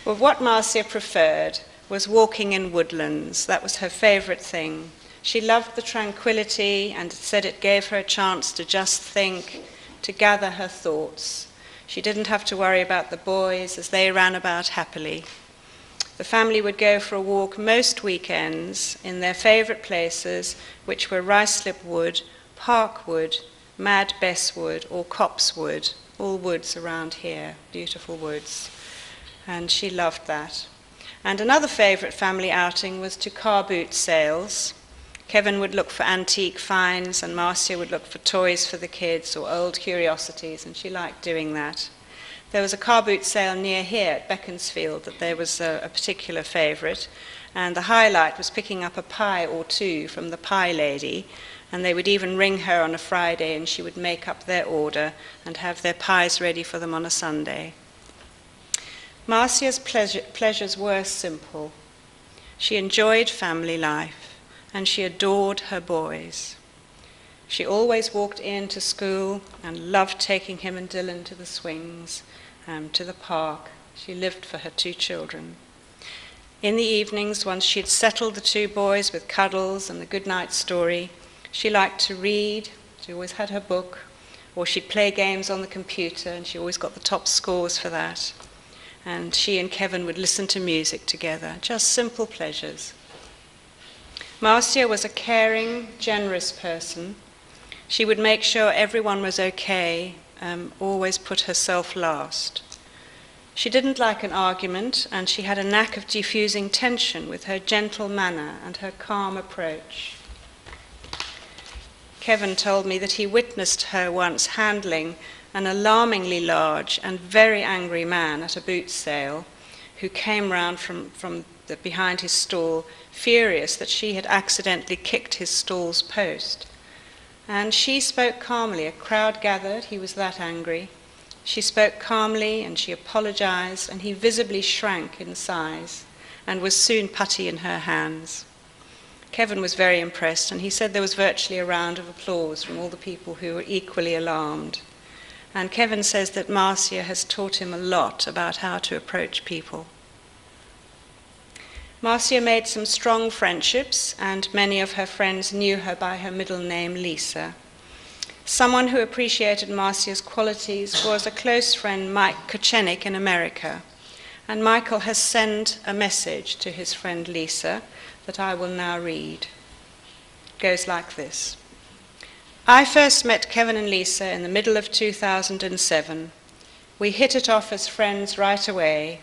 Well, what Marcia preferred was walking in woodlands. That was her favourite thing. She loved the tranquility and said it gave her a chance to just think, to gather her thoughts. She didn't have to worry about the boys as they ran about happily. The family would go for a walk most weekends in their favourite places, which were Ruislip Wood, Parkwood, Mad Bess Wood, or Copse Wood, all woods around here, beautiful woods. And she loved that. And another favourite family outing was to car boot sales. Kevin would look for antique finds, and Marcia would look for toys for the kids or old curiosities, and she liked doing that. There was a car boot sale near here at Beaconsfield that there was a particular favourite, and the highlight was picking up a pie or two from the pie lady, and they would even ring her on a Friday and she would make up their order and have their pies ready for them on a Sunday. Marcia's pleasures were simple. She enjoyed family life, and she adored her boys. She always walked in to school and loved taking him and Dylan to the swings, to the park. She lived for her two children. In the evenings, once she'd settled the two boys with cuddles and the goodnight story, she liked to read. She always had her book, or she'd play games on the computer, and she always got the top scores for that. And she and Kevin would listen to music together, just simple pleasures. Marcia was a caring, generous person. She would make sure everyone was okay, always put herself last. She didn't like an argument, and she had a knack of diffusing tension with her gentle manner and her calm approach. Kevin told me that he witnessed her once handling an alarmingly large and very angry man at a boot sale who came round from behind his stall, furious that she had accidentally kicked his stall's post. And she spoke calmly. A crowd gathered. He was that angry. She spoke calmly and she apologized, and he visibly shrank in size and was soon putty in her hands. Kevin was very impressed, and he said there was virtually a round of applause from all the people who were equally alarmed. And Kevin says that Marcia has taught him a lot about how to approach people. Marcia made some strong friendships, and many of her friends knew her by her middle name, Lisa. Someone who appreciated Marcia's qualities was a close friend, Mike Kochenik, in America. And Michael has sent a message to his friend Lisa that I will now read. It goes like this. I first met Kevin and Lisa in the middle of 2007. We hit it off as friends right away.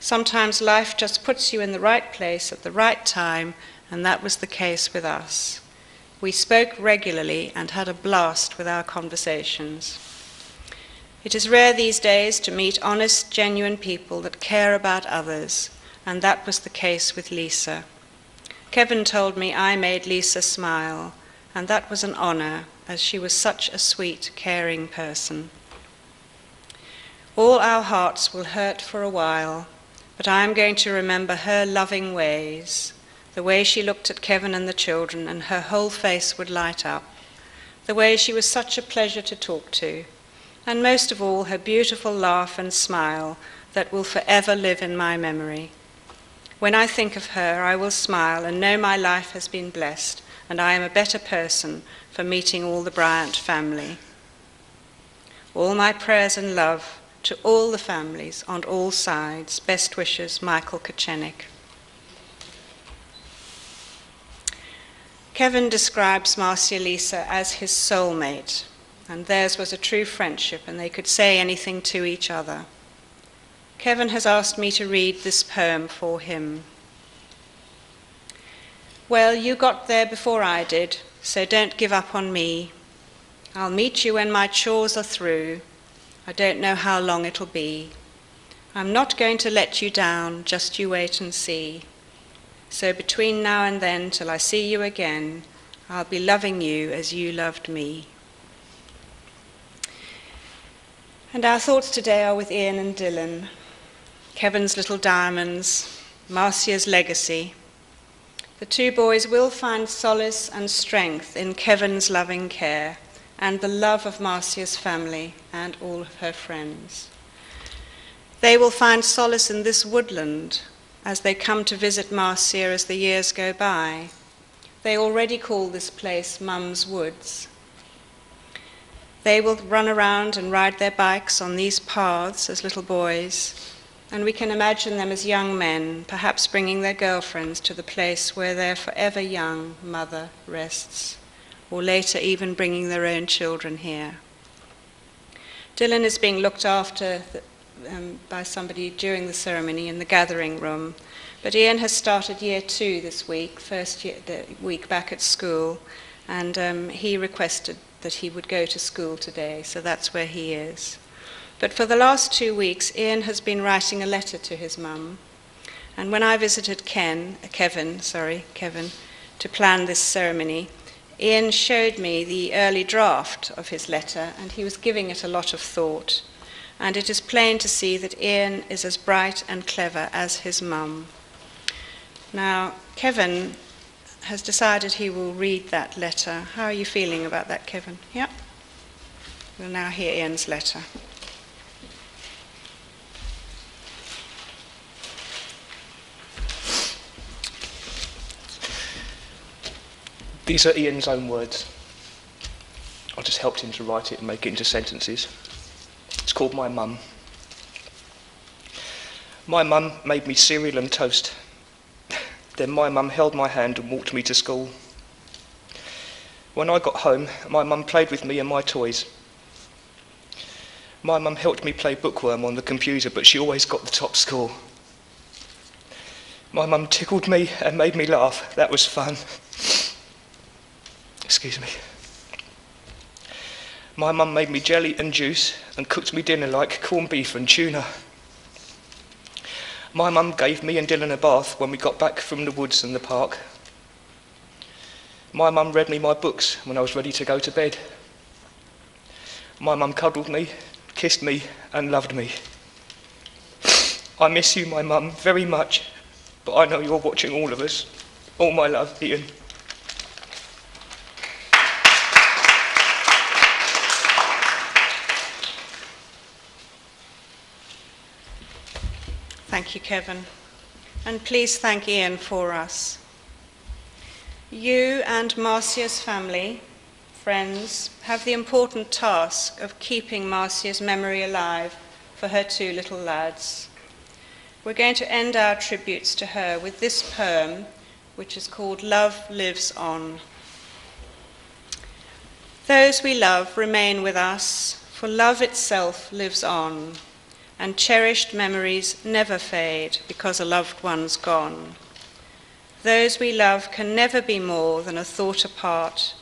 Sometimes life just puts you in the right place at the right time, and that was the case with us. We spoke regularly and had a blast with our conversations. It is rare these days to meet honest, genuine people that care about others, and that was the case with Lisa. Kevin told me I made Lisa smile, and that was an honor, as she was such a sweet, caring person. All our hearts will hurt for a while, but I am going to remember her loving ways, the way she looked at Kevin and the children, and her whole face would light up, the way she was such a pleasure to talk to, and most of all, her beautiful laugh and smile that will forever live in my memory. When I think of her, I will smile and know my life has been blessed, and I am a better person for meeting all the Bryant family. All my prayers and love to all the families on all sides. Best wishes, Michael Kochenik. Kevin describes Marcia Lisa as his soulmate, and theirs was a true friendship, and they could say anything to each other. Kevin has asked me to read this poem for him. Well, you got there before I did, so don't give up on me. I'll meet you when my chores are through. I don't know how long it'll be. I'm not going to let you down, just you wait and see. So between now and then, till I see you again, I'll be loving you as you loved me. And our thoughts today are with Ian and Dylan, Kevin's little diamonds, Marcia's legacy. The two boys will find solace and strength in Kevin's loving care and the love of Marcia's family and all of her friends. They will find solace in this woodland as they come to visit Marcia as the years go by. They already call this place Mum's Woods. They will run around and ride their bikes on these paths as little boys, and we can imagine them as young men, perhaps bringing their girlfriends to the place where their forever young mother rests, or later even bringing their own children here. Dylan is being looked after by somebody during the ceremony in the gathering room, but Ian has started year 2 this week, first year, the week back at school, and he requested that he would go to school today, so that's where he is. But for the last 2 weeks, Ian has been writing a letter to his mum, and when I visited Kevin, to plan this ceremony, Ian showed me the early draft of his letter, and he was giving it a lot of thought. And it is plain to see that Ian is as bright and clever as his mum. Now, Kevin has decided he will read that letter. How are you feeling about that, Kevin? Yeah? We'll now hear Ian's letter. These are Ian's own words. I just helped him to write it and make it into sentences. It's called My Mum. My mum made me cereal and toast. Then my mum held my hand and walked me to school. When I got home, my mum played with me and my toys. My mum helped me play bookworm on the computer, but she always got the top score. My mum tickled me and made me laugh. That was fun. Excuse me. My mum made me jelly and juice and cooked me dinner like corned beef and tuna. My mum gave me and Dylan a bath when we got back from the woods and the park. My mum read me my books when I was ready to go to bed. My mum cuddled me, kissed me and loved me. I miss you, my mum, very much, but I know you're watching all of us. All my love, Ian. Thank you, Kevin. And please thank Ian for us. You and Marcia's family, friends, have the important task of keeping Marcia's memory alive for her 2 little lads. We're going to end our tributes to her with this poem, which is called Love Lives On. Those we love remain with us, for love itself lives on, and cherished memories never fade because a loved one's gone. Those we love can never be more than a thought apart,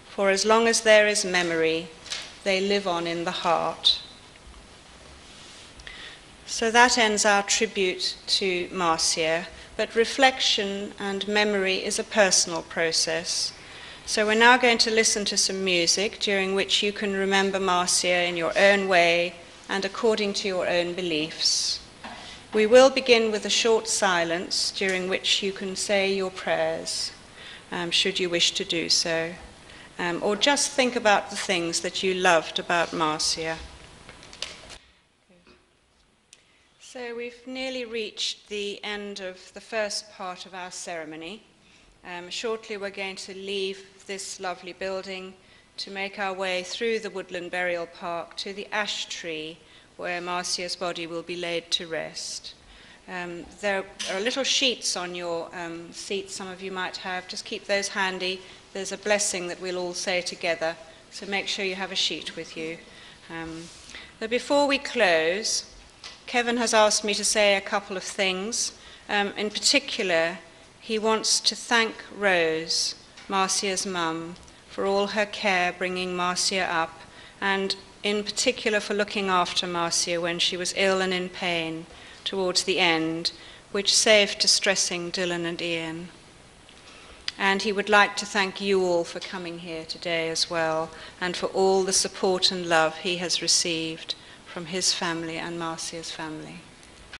for as long as there is memory, they live on in the heart. So that ends our tribute to Marcia, but reflection and memory is a personal process. So we're now going to listen to some music during which you can remember Marcia in your own way and according to your own beliefs. We will begin with a short silence during which you can say your prayers, should you wish to do so, or just think about the things that you loved about Marcia. So we've nearly reached the end of the first part of our ceremony. Shortly we're going to leave this lovely building to make our way through the woodland burial park to the ash tree where Marcia's body will be laid to rest. There are little sheets on your seats some of you might have. Just keep those handy. There's a blessing that we'll all say together, so make sure you have a sheet with you. But before we close, Kevin has asked me to say a couple of things. In particular, he wants to thank Rose, Marcia's mum, for all her care bringing Marcia up, and in particular for looking after Marcia when she was ill and in pain towards the end, which saved distressing Dylan and Ian. And he would like to thank you all for coming here today as well, and for all the support and love he has received from his family and Marcia's family.